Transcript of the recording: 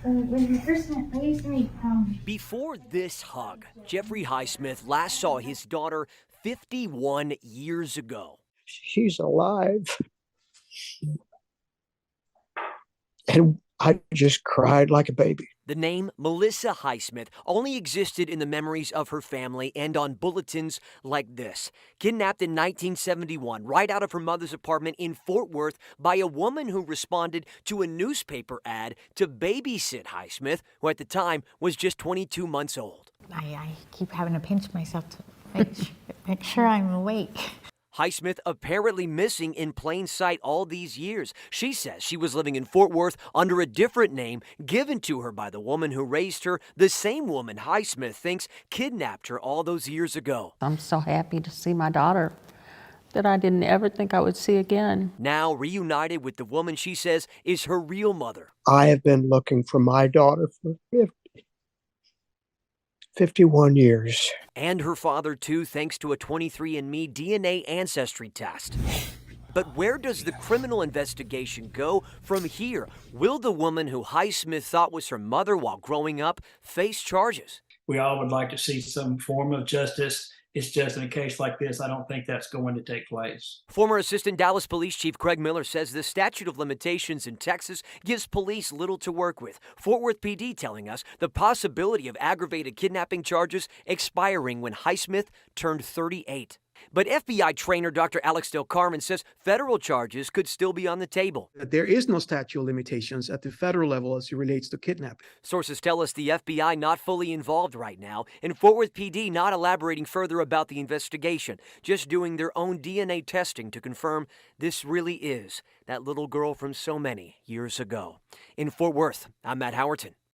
when we first met, I used to make Before this hug, Jeffrey Highsmith last saw his daughter 51 years ago. She's alive. And I just cried like a baby. The name Melissa Highsmith only existed in the memories of her family and on bulletins like this. Kidnapped in 1971, right out of her mother's apartment in Fort Worth by a woman who responded to a newspaper ad to babysit Highsmith, who at the time was just 22 months old. I keep having to pinch myself to make sure I'm awake. Highsmith apparently missing in plain sight all these years. She says she was living in Fort Worth under a different name given to her by the woman who raised her, the same woman Highsmith thinks kidnapped her all those years ago. I'm so happy to see my daughter that I didn't ever think I would see again. Now reunited with the woman she says is her real mother. I have been looking for my daughter for 51 years. And her father, too, thanks to a 23andMe DNA ancestry test. But where does the criminal investigation go from here? Will the woman who Highsmith thought was her mother while growing up face charges? We all would like to see some form of justice. It's just in a case like this, I don't think that's going to take place. Former Assistant Dallas Police Chief Craig Miller says the statute of limitations in Texas gives police little to work with. Fort Worth PD telling us the possibility of aggravated kidnapping charges expiring when Highsmith turned 38. But FBI trainer Dr. Alex Del Carmen says federal charges could still be on the table. There is no statute of limitations at the federal level as it relates to kidnapping. Sources tell us the FBI not fully involved right now, and Fort Worth PD not elaborating further about the investigation, just doing their own DNA testing to confirm this really is that little girl from so many years ago. In Fort Worth, I'm Matt Howerton.